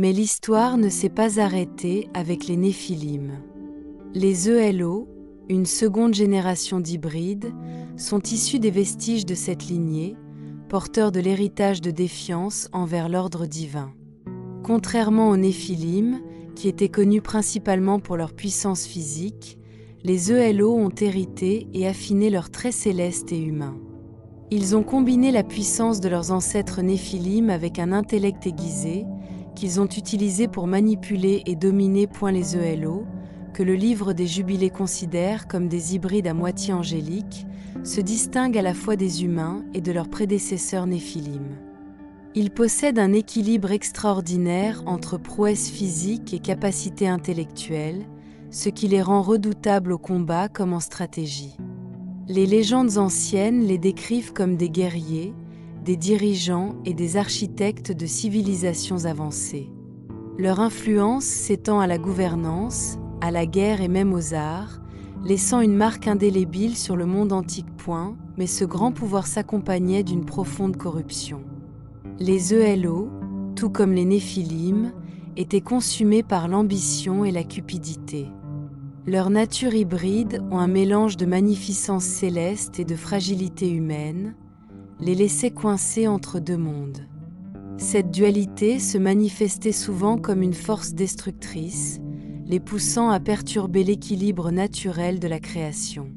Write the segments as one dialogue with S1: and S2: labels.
S1: Mais l'histoire ne s'est pas arrêtée avec les Néphilim. Les ELO, une seconde génération d'hybrides, sont issus des vestiges de cette lignée, porteurs de l'héritage de défiance envers l'ordre divin. Contrairement aux Néphilim, qui étaient connus principalement pour leur puissance physique, les ELO ont hérité et affiné leurs traits célestes et humains. Ils ont combiné la puissance de leurs ancêtres Néphilim avec un intellect aiguisé, qu'ils ont utilisé pour manipuler et dominer les ELO, que le livre des Jubilés considère comme des hybrides à moitié angéliques, se distinguent à la fois des humains et de leurs prédécesseurs Néphilim. Ils possèdent un équilibre extraordinaire entre prouesse physique et capacité intellectuelle, ce qui les rend redoutables au combat comme en stratégie. Les légendes anciennes les décrivent comme des guerriers, des dirigeants et des architectes de civilisations avancées. Leur influence s'étend à la gouvernance, à la guerre et même aux arts, laissant une marque indélébile sur le monde antique. Mais ce grand pouvoir s'accompagnait d'une profonde corruption. Les ELO, tout comme les Néphilim, étaient consumés par l'ambition et la cupidité. Leur nature hybride ont un mélange de magnificence céleste et de fragilité humaine, les laissait coincés entre deux mondes. Cette dualité se manifestait souvent comme une force destructrice, les poussant à perturber l'équilibre naturel de la création.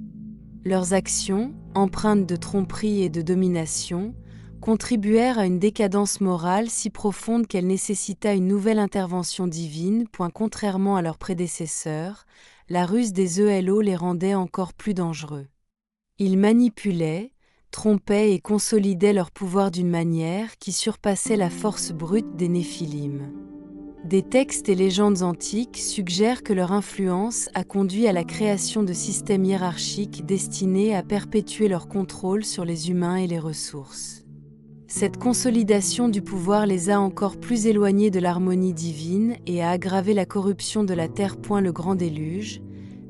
S1: Leurs actions, empreintes de tromperie et de domination, contribuèrent à une décadence morale si profonde qu'elle nécessita une nouvelle intervention divine. Contrairement à leurs prédécesseurs, la ruse des ELO les rendait encore plus dangereux. Ils manipulaient, trompaient et consolidaient leur pouvoir d'une manière qui surpassait la force brute des Néphilim. Des textes et légendes antiques suggèrent que leur influence a conduit à la création de systèmes hiérarchiques destinés à perpétuer leur contrôle sur les humains et les ressources. Cette consolidation du pouvoir les a encore plus éloignés de l'harmonie divine et a aggravé la corruption de la terre. Le grand déluge,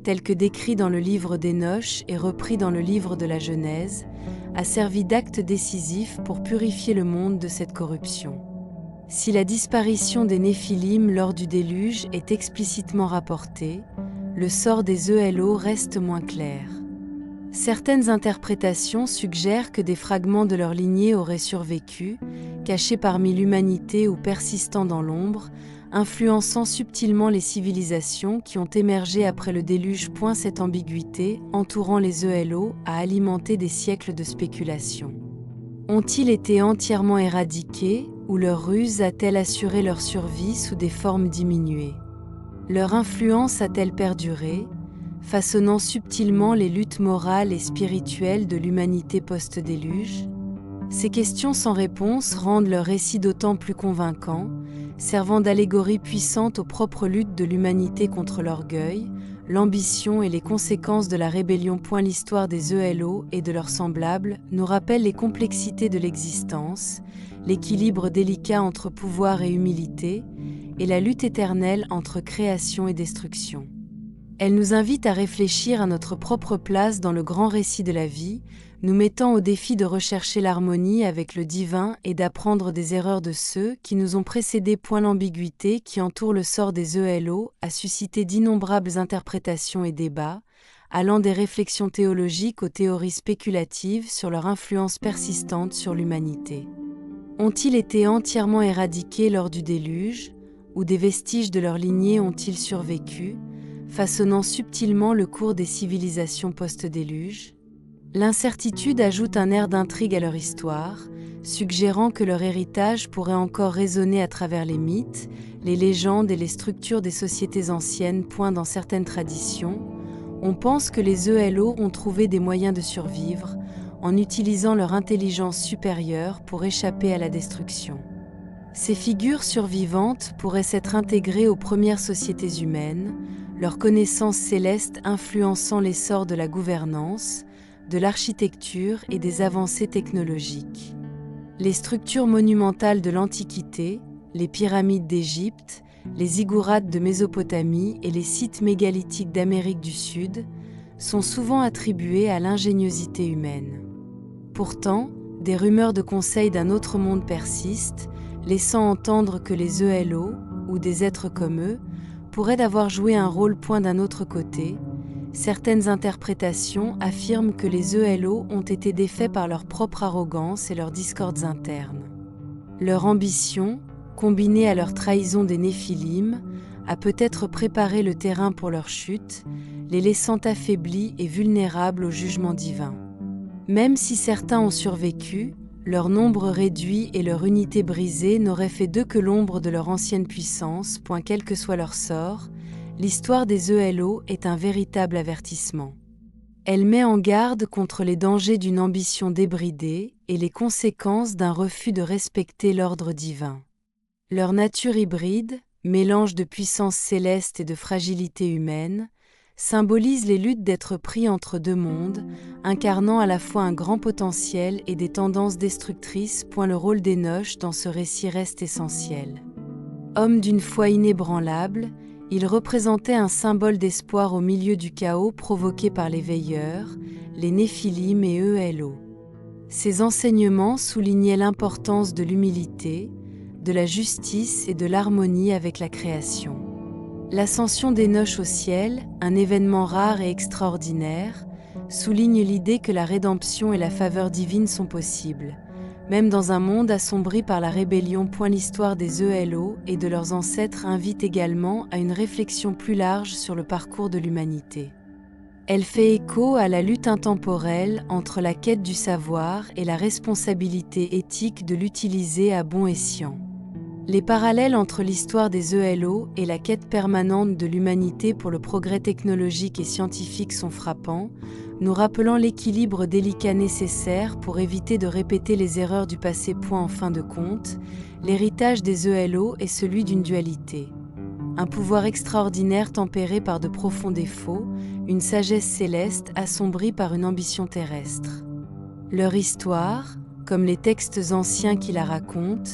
S1: tel que décrit dans le livre d'Enoch et repris dans le livre de la Genèse, a servi d'acte décisif pour purifier le monde de cette corruption. Si la disparition des Néphilim lors du déluge est explicitement rapportée, le sort des ELO reste moins clair. Certaines interprétations suggèrent que des fragments de leur lignée auraient survécu, cachés parmi l'humanité ou persistant dans l'ombre, influençant subtilement les civilisations qui ont émergé après le déluge. Cette ambiguïté, entourant les ELO, a alimenté des siècles de spéculation. Ont-ils été entièrement éradiqués, ou leur ruse a-t-elle assuré leur survie sous des formes diminuées? Leur influence a-t-elle perduré, façonnant subtilement les luttes morales et spirituelles de l'humanité post-déluge? Ces questions sans réponse rendent leur récit d'autant plus convaincant, servant d'allégorie puissante aux propres luttes de l'humanité contre l'orgueil, l'ambition et les conséquences de la rébellion. L'histoire des ELO et de leurs semblables nous rappelle les complexités de l'existence, l'équilibre délicat entre pouvoir et humilité, et la lutte éternelle entre création et destruction. Elle nous invite à réfléchir à notre propre place dans le grand récit de la vie, nous mettant au défi de rechercher l'harmonie avec le divin et d'apprendre des erreurs de ceux qui nous ont précédés. L'ambiguïté qui entoure le sort des ELO a suscité d'innombrables interprétations et débats, allant des réflexions théologiques aux théories spéculatives sur leur influence persistante sur l'humanité. Ont-ils été entièrement éradiqués lors du déluge, ou des vestiges de leur lignée ont-ils survécu, façonnant subtilement le cours des civilisations post-déluge? L'incertitude ajoute un air d'intrigue à leur histoire, suggérant que leur héritage pourrait encore résonner à travers les mythes, les légendes et les structures des sociétés anciennes. Dans certaines traditions, on pense que les ELO ont trouvé des moyens de survivre, en utilisant leur intelligence supérieure pour échapper à la destruction. Ces figures survivantes pourraient s'être intégrées aux premières sociétés humaines, leur connaissance céleste influençant l'essor de la gouvernance, de l'architecture et des avancées technologiques. Les structures monumentales de l'Antiquité, les pyramides d'Égypte, les ziggourats de Mésopotamie et les sites mégalithiques d'Amérique du Sud sont souvent attribués à l'ingéniosité humaine. Pourtant, des rumeurs de conseils d'un autre monde persistent, laissant entendre que les ELO, ou des êtres comme eux, pourraient avoir joué un rôle. D'un autre côté, certaines interprétations affirment que les ELO ont été défaits par leur propre arrogance et leurs discordes internes. Leur ambition, combinée à leur trahison des Néphilim, a peut-être préparé le terrain pour leur chute, les laissant affaiblis et vulnérables au jugement divin. Même si certains ont survécu, leur nombre réduit et leur unité brisée n'auraient fait d'eux que l'ombre de leur ancienne puissance. Quel que soit leur sort, l'histoire des ELO est un véritable avertissement. Elle met en garde contre les dangers d'une ambition débridée et les conséquences d'un refus de respecter l'ordre divin. Leur nature hybride, mélange de puissance céleste et de fragilité humaine, symbolise les luttes d'être pris entre deux mondes, incarnant à la fois un grand potentiel et des tendances destructrices. Le rôle d'Enoch dans ce récit reste essentiel. Homme d'une foi inébranlable, il représentait un symbole d'espoir au milieu du chaos provoqué par les veilleurs, les Néphilim et ELO. Ses enseignements soulignaient l'importance de l'humilité, de la justice et de l'harmonie avec la création. L'ascension d'Enoch au ciel, un événement rare et extraordinaire, souligne l'idée que la rédemption et la faveur divine sont possibles, même dans un monde assombri par la rébellion. L'histoire des ELO et de leurs ancêtres invite également à une réflexion plus large sur le parcours de l'humanité. Elle fait écho à la lutte intemporelle entre la quête du savoir et la responsabilité éthique de l'utiliser à bon escient. Les parallèles entre l'histoire des ELO et la quête permanente de l'humanité pour le progrès technologique et scientifique sont frappants, nous rappelant l'équilibre délicat nécessaire pour éviter de répéter les erreurs du passé. En fin de compte, l'héritage des ELO est celui d'une dualité. Un pouvoir extraordinaire tempéré par de profonds défauts, une sagesse céleste assombrie par une ambition terrestre. Leur histoire, comme les textes anciens qui la racontent,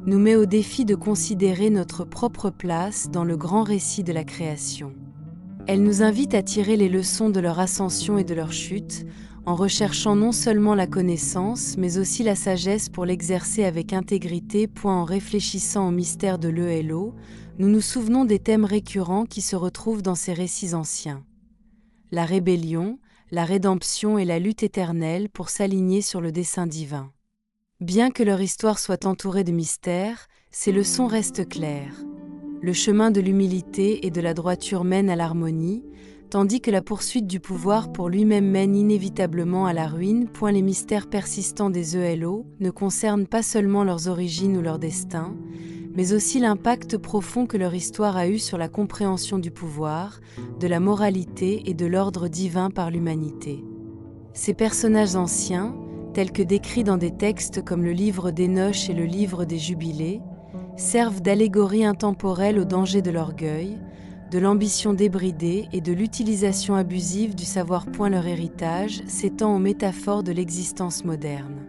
S1: nous met au défi de considérer notre propre place dans le grand récit de la création. Elle nous invite à tirer les leçons de leur ascension et de leur chute, en recherchant non seulement la connaissance, mais aussi la sagesse pour l'exercer avec intégrité. En réfléchissant au mystère de l'ELO, nous nous souvenons des thèmes récurrents qui se retrouvent dans ces récits anciens. La rébellion, la rédemption et la lutte éternelle pour s'aligner sur le dessein divin. Bien que leur histoire soit entourée de mystères, ces leçons restent claires. Le chemin de l'humilité et de la droiture mène à l'harmonie, tandis que la poursuite du pouvoir pour lui-même mène inévitablement à la ruine. Les mystères persistants des ELO ne concernent pas seulement leurs origines ou leur destin, mais aussi l'impact profond que leur histoire a eu sur la compréhension du pouvoir, de la moralité et de l'ordre divin par l'humanité. Ces personnages anciens, tels que décrits dans des textes comme le livre d'Enoch et le livre des Jubilés, servent d'allégorie intemporelle au danger de l'orgueil, de l'ambition débridée et de l'utilisation abusive du savoir. Leur héritage s'étend aux métaphores de l'existence moderne.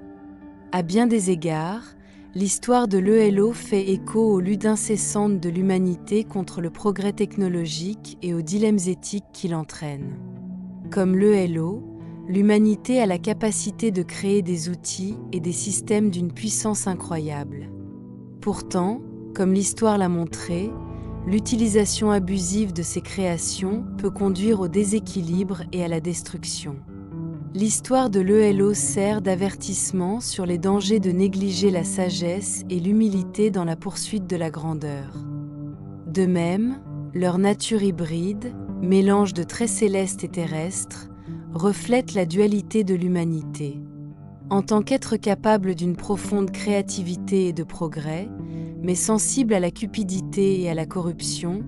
S1: À bien des égards, l'histoire de l'ELO fait écho aux luttes incessantes de l'humanité contre le progrès technologique et aux dilemmes éthiques qu'il entraîne. Comme l'ELO, l'humanité a la capacité de créer des outils et des systèmes d'une puissance incroyable. Pourtant, comme l'histoire l'a montré, l'utilisation abusive de ces créations peut conduire au déséquilibre et à la destruction. L'histoire de l'ELO sert d'avertissement sur les dangers de négliger la sagesse et l'humilité dans la poursuite de la grandeur. De même, leur nature hybride, mélange de traits célestes et terrestres, reflète la dualité de l'humanité. En tant qu'être capable d'une profonde créativité et de progrès, mais sensible à la cupidité et à la corruption,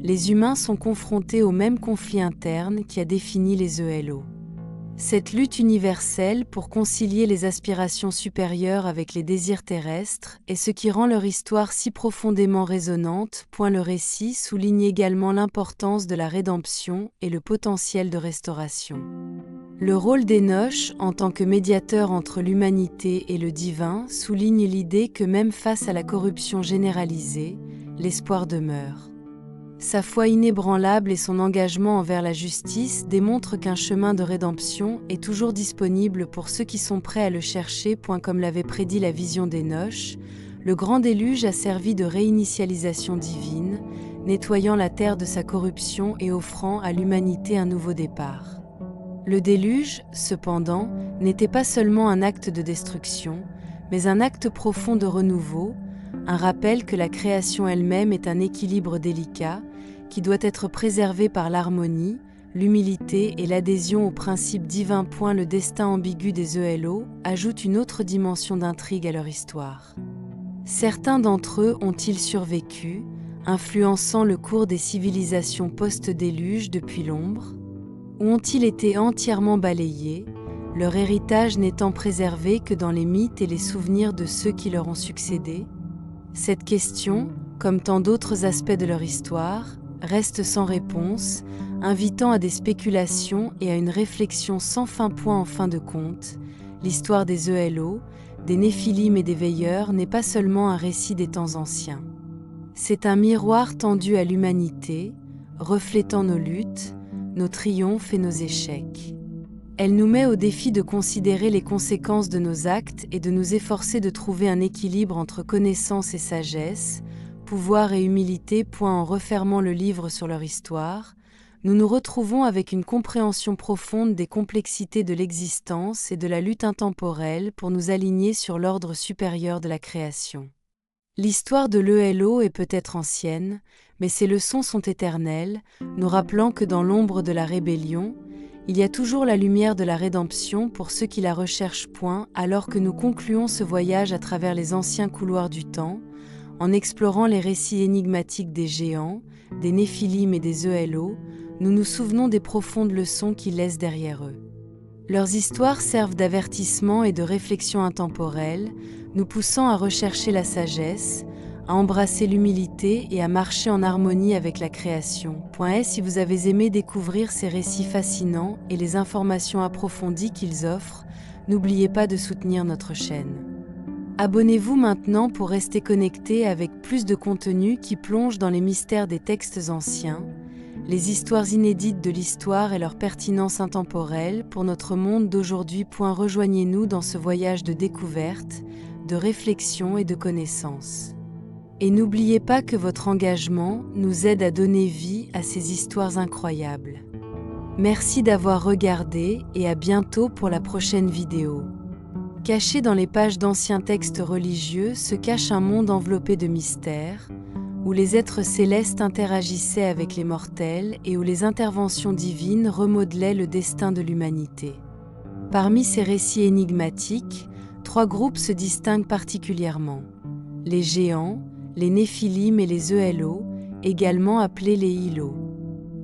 S1: les humains sont confrontés au même conflit interne qui a défini les ELO. Cette lutte universelle pour concilier les aspirations supérieures avec les désirs terrestres est ce qui rend leur histoire si profondément résonante. Le récit souligne également l'importance de la rédemption et le potentiel de restauration. Le rôle d'Enoch en tant que médiateur entre l'humanité et le divin souligne l'idée que même face à la corruption généralisée, l'espoir demeure. Sa foi inébranlable et son engagement envers la justice démontrent qu'un chemin de rédemption est toujours disponible pour ceux qui sont prêts à le chercher. Comme l'avait prédit la vision d'Enoch, le grand déluge a servi de réinitialisation divine, nettoyant la terre de sa corruption et offrant à l'humanité un nouveau départ. Le déluge, cependant, n'était pas seulement un acte de destruction, mais un acte profond de renouveau, un rappel que la création elle-même est un équilibre délicat, qui doit être préservé par l'harmonie, l'humilité et l'adhésion au principe divin. Le destin ambigu des ELO ajoute une autre dimension d'intrigue à leur histoire. Certains d'entre eux ont-ils survécu, influençant le cours des civilisations post-déluge depuis l'ombre? Ou ont-ils été entièrement balayés, leur héritage n'étant préservé que dans les mythes et les souvenirs de ceux qui leur ont succédé? Cette question, comme tant d'autres aspects de leur histoire, reste sans réponse, invitant à des spéculations et à une réflexion sans fin. En fin de compte, l'histoire des ELO, des Néphilim et des Veilleurs n'est pas seulement un récit des temps anciens. C'est un miroir tendu à l'humanité, reflétant nos luttes, nos triomphes et nos échecs. Elle nous met au défi de considérer les conséquences de nos actes et de nous efforcer de trouver un équilibre entre connaissance et sagesse, pouvoir et humilité. En refermant le livre sur leur histoire, nous nous retrouvons avec une compréhension profonde des complexités de l'existence et de la lutte intemporelle pour nous aligner sur l'ordre supérieur de la création. L'histoire de l'ELO est peut-être ancienne, mais ses leçons sont éternelles, nous rappelant que dans l'ombre de la rébellion, il y a toujours la lumière de la rédemption pour ceux qui la recherchent. Alors que nous concluons ce voyage à travers les anciens couloirs du temps, en explorant les récits énigmatiques des géants, des Néphilim et des ELO, nous nous souvenons des profondes leçons qu'ils laissent derrière eux. Leurs histoires servent d'avertissement et de réflexion intemporelle, nous poussant à rechercher la sagesse, à embrasser l'humilité et à marcher en harmonie avec la création. Si vous avez aimé découvrir ces récits fascinants et les informations approfondies qu'ils offrent, n'oubliez pas de soutenir notre chaîne. Abonnez-vous maintenant pour rester connecté avec plus de contenu qui plonge dans les mystères des textes anciens, les histoires inédites de l'histoire et leur pertinence intemporelle pour notre monde d'aujourd'hui. Rejoignez-nous dans ce voyage de découverte, de réflexion et de connaissance. Et n'oubliez pas que votre engagement nous aide à donner vie à ces histoires incroyables. Merci d'avoir regardé et à bientôt pour la prochaine vidéo. Caché dans les pages d'anciens textes religieux se cache un monde enveloppé de mystères, où les êtres célestes interagissaient avec les mortels et où les interventions divines remodelaient le destin de l'humanité. Parmi ces récits énigmatiques, 3 groupes se distinguent particulièrement. Les géants, les Néphilim et les ELO, également appelés les Hilo.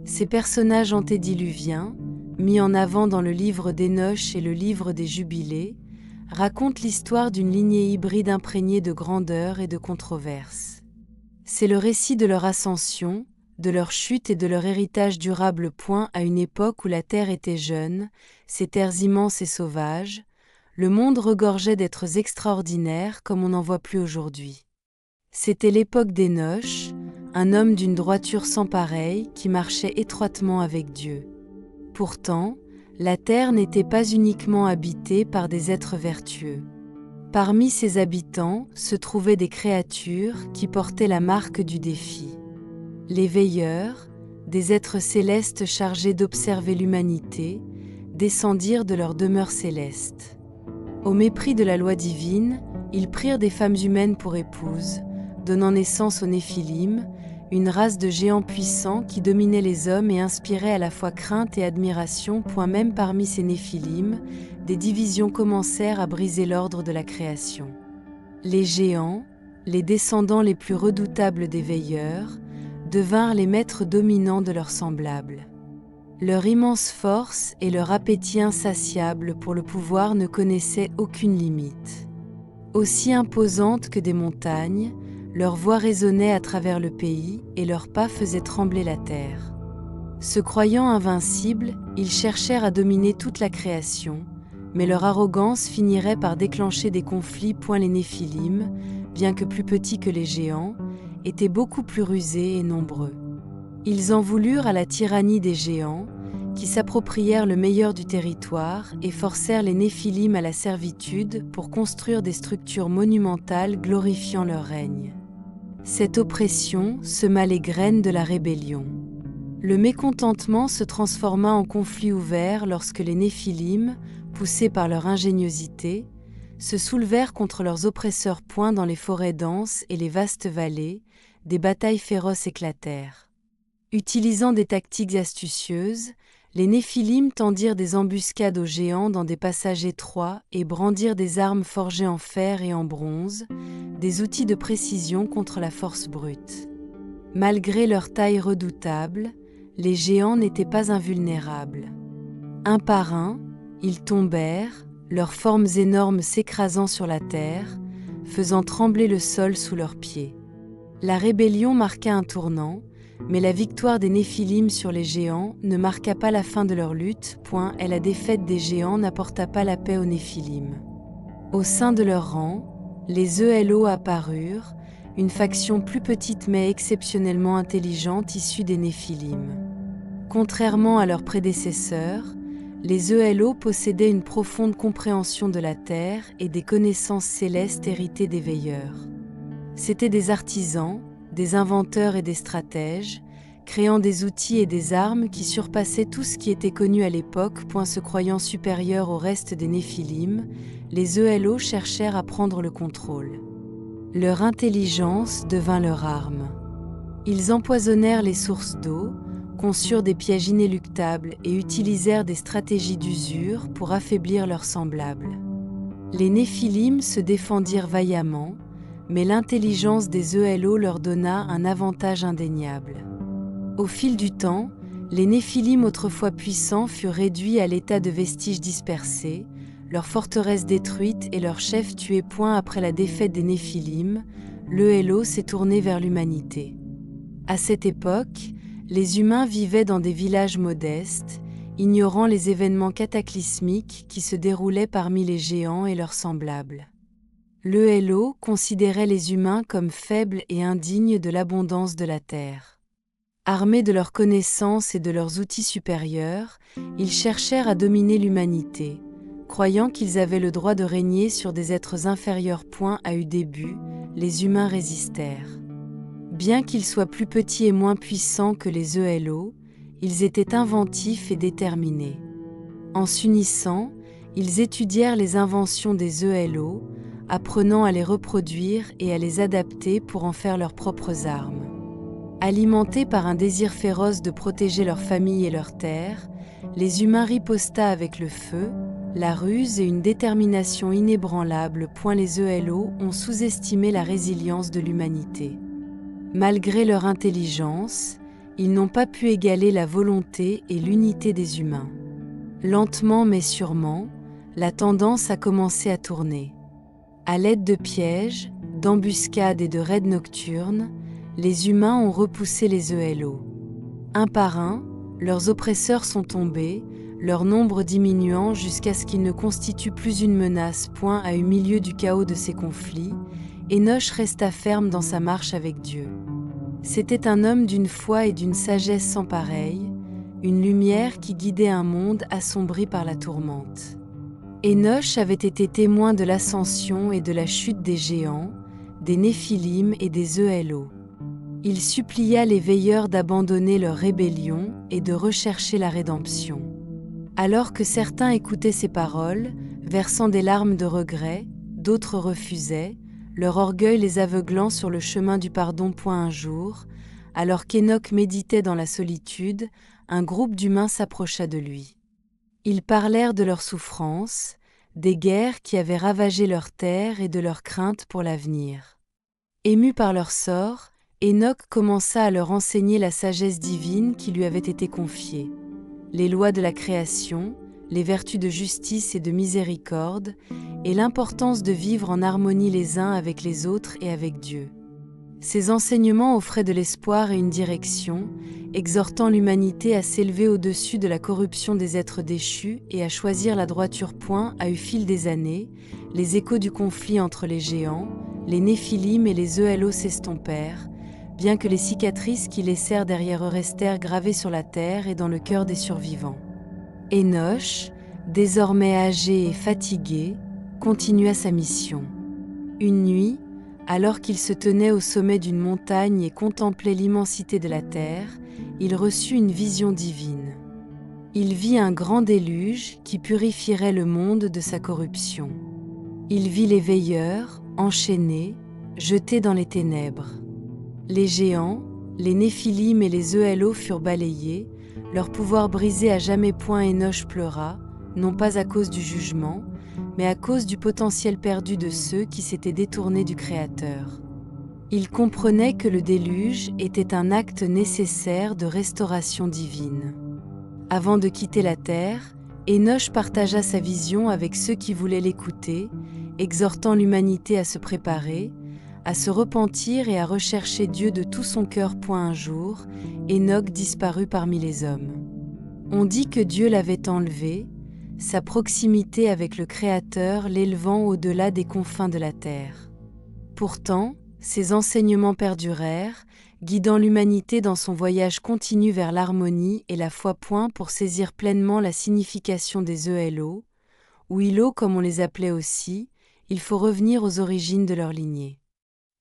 S1: Ces personnages antédiluviens, mis en avant dans le livre d'Enoch et le livre des Jubilés, racontent l'histoire d'une lignée hybride imprégnée de grandeur et de controverses. C'est le récit de leur ascension, de leur chute et de leur héritage durable. À une époque où la Terre était jeune, ses terres immenses et sauvages, le monde regorgeait d'êtres extraordinaires comme on n'en voit plus aujourd'hui. C'était l'époque d'Enoch, un homme d'une droiture sans pareille qui marchait étroitement avec Dieu. Pourtant, la Terre n'était pas uniquement habitée par des êtres vertueux. Parmi ses habitants se trouvaient des créatures qui portaient la marque du défi. Les veilleurs, des êtres célestes chargés d'observer l'humanité, descendirent de leur demeure céleste. Au mépris de la loi divine, ils prirent des femmes humaines pour épouses, donnant naissance aux Néphilim, une race de géants puissants qui dominaient les hommes et inspirait à la fois crainte et admiration. Même parmi ces Néphilim, des divisions commencèrent à briser l'ordre de la création. Les géants, les descendants les plus redoutables des veilleurs, devinrent les maîtres dominants de leurs semblables. Leur immense force et leur appétit insatiable pour le pouvoir ne connaissaient aucune limite. Aussi imposantes que des montagnes, leur voix résonnait à travers le pays et leurs pas faisaient trembler la terre. Se croyant invincibles, ils cherchèrent à dominer toute la création, mais leur arrogance finirait par déclencher des conflits. Les Néphilim, bien que plus petits que les géants, étaient beaucoup plus rusés et nombreux. Ils en voulurent à la tyrannie des géants, qui s'approprièrent le meilleur du territoire et forcèrent les Néphilim à la servitude pour construire des structures monumentales glorifiant leur règne. Cette oppression sema les graines de la rébellion. Le mécontentement se transforma en conflit ouvert lorsque les Néphilim, poussés par leur ingéniosité, se soulevèrent contre leurs oppresseurs. Dans les forêts denses et les vastes vallées, des batailles féroces éclatèrent. Utilisant des tactiques astucieuses, les Néphilim tendirent des embuscades aux géants dans des passages étroits et brandirent des armes forgées en fer et en bronze, des outils de précision contre la force brute. Malgré leur taille redoutable, les géants n'étaient pas invulnérables. Un par un, ils tombèrent, leurs formes énormes s'écrasant sur la terre, faisant trembler le sol sous leurs pieds. La rébellion marqua un tournant, mais la victoire des Néphilim sur les géants ne marqua pas la fin de leur lutte, et la défaite des géants n'apporta pas la paix aux Néphilim. Au sein de leurs rangs, les ELO apparurent, une faction plus petite mais exceptionnellement intelligente issue des Néphilim. Contrairement à leurs prédécesseurs, les ELO possédaient une profonde compréhension de la terre et des connaissances célestes héritées des veilleurs. C'étaient des artisans, des inventeurs et des stratèges, créant des outils et des armes qui surpassaient tout ce qui était connu à l'époque. Se croyant supérieurs au reste des Néphilim, les ELO cherchèrent à prendre le contrôle. Leur intelligence devint leur arme. Ils empoisonnèrent les sources d'eau, conçurent des pièges inéluctables et utilisèrent des stratégies d'usure pour affaiblir leurs semblables. Les Néphilim se défendirent vaillamment, mais l'intelligence des ELO leur donna un avantage indéniable. Au fil du temps, les Néphilim autrefois puissants furent réduits à l'état de vestiges dispersés, leurs forteresses détruites et leurs chefs tués. Après la défaite des Néphilim, l'ELO s'est tourné vers l'humanité. À cette époque, les humains vivaient dans des villages modestes, ignorant les événements cataclysmiques qui se déroulaient parmi les géants et leurs semblables. L'ELO considérait les humains comme faibles et indignes de l'abondance de la terre. Armés de leurs connaissances et de leurs outils supérieurs, ils cherchèrent à dominer l'humanité, croyant qu'ils avaient le droit de régner sur des êtres inférieurs. À eu début, les humains résistèrent. Bien qu'ils soient plus petits et moins puissants que les ELO, ils étaient inventifs et déterminés. En s'unissant, ils étudièrent les inventions des ELO, apprenant à les reproduire et à les adapter pour en faire leurs propres armes. Alimentés par un désir féroce de protéger leur famille et leur terre, les humains riposta avec le feu, la ruse et une détermination inébranlable. Les ELO ont sous-estimé la résilience de l'humanité. Malgré leur intelligence, ils n'ont pas pu égaler la volonté et l'unité des humains. Lentement mais sûrement, la tendance a commencé à tourner. À l'aide de pièges, d'embuscades et de raids nocturnes, les humains ont repoussé les ELO. Un par un, leurs oppresseurs sont tombés, leur nombre diminuant jusqu'à ce qu'ils ne constituent plus une menace. Au milieu du chaos de ces conflits, Enoch resta ferme dans sa marche avec Dieu. C'était un homme d'une foi et d'une sagesse sans pareille, une lumière qui guidait un monde assombri par la tourmente. Enoch avait été témoin de l'ascension et de la chute des géants, des Néphilim et des ELO. Il supplia les veilleurs d'abandonner leur rébellion et de rechercher la rédemption. Alors que certains écoutaient ses paroles, versant des larmes de regret, d'autres refusaient, leur orgueil les aveuglant sur le chemin du pardon. Un jour, alors qu'Enoch méditait dans la solitude, un groupe d'humains s'approcha de lui. Ils parlèrent de leurs souffrances, des guerres qui avaient ravagé leur terre et de leurs craintes pour l'avenir. Ému par leur sort, Enoch commença à leur enseigner la sagesse divine qui lui avait été confiée, les lois de la création, les vertus de justice et de miséricorde, et l'importance de vivre en harmonie les uns avec les autres et avec Dieu. Ces enseignements offraient de l'espoir et une direction, exhortant l'humanité à s'élever au-dessus de la corruption des êtres déchus et à choisir la droiture. Au fil des années, les échos du conflit entre les géants, les Néphilim et les ELO s'estompèrent, bien que les cicatrices qu'ils laissèrent derrière eux restèrent gravées sur la terre et dans le cœur des survivants. Enoch, désormais âgé et fatigué, continua sa mission. Une nuit, alors qu'il se tenait au sommet d'une montagne et contemplait l'immensité de la terre, il reçut une vision divine. Il vit un grand déluge qui purifierait le monde de sa corruption. Il vit les veilleurs, enchaînés, jetés dans les ténèbres. Les géants, les Néphilim et les ELO furent balayés, leur pouvoir brisé à jamais. Enoch pleura, non pas à cause du jugement, mais à cause du potentiel perdu de ceux qui s'étaient détournés du Créateur. Il comprenait que le déluge était un acte nécessaire de restauration divine. Avant de quitter la terre, Enoch partagea sa vision avec ceux qui voulaient l'écouter, exhortant l'humanité à se préparer, à se repentir et à rechercher Dieu de tout son cœur. Un jour, Enoch disparut parmi les hommes. On dit que Dieu l'avait enlevé, sa proximité avec le Créateur l'élevant au-delà des confins de la terre. Pourtant, ses enseignements perdurèrent, guidant l'humanité dans son voyage continu vers l'harmonie et la foi. Pour saisir pleinement la signification des ELO, ou ILO comme on les appelait aussi, il faut revenir aux origines de leur lignée.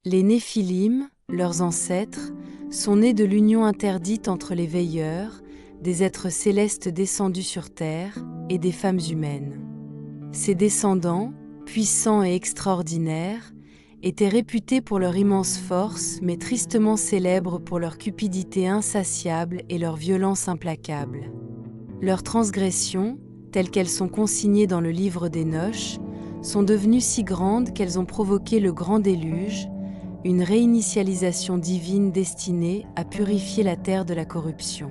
S1: Les Néphilim, leurs ancêtres, sont nés de l'union interdite entre les veilleurs, des êtres célestes descendus sur terre, et des femmes humaines. Ces descendants, puissants et extraordinaires, étaient réputés pour leur immense force, mais tristement célèbres pour leur cupidité insatiable et leur violence implacable. Leurs transgressions, telles qu'elles sont consignées dans le livre d'Enoch, sont devenues si grandes qu'elles ont provoqué le grand déluge, une réinitialisation divine destinée à purifier la terre de la corruption.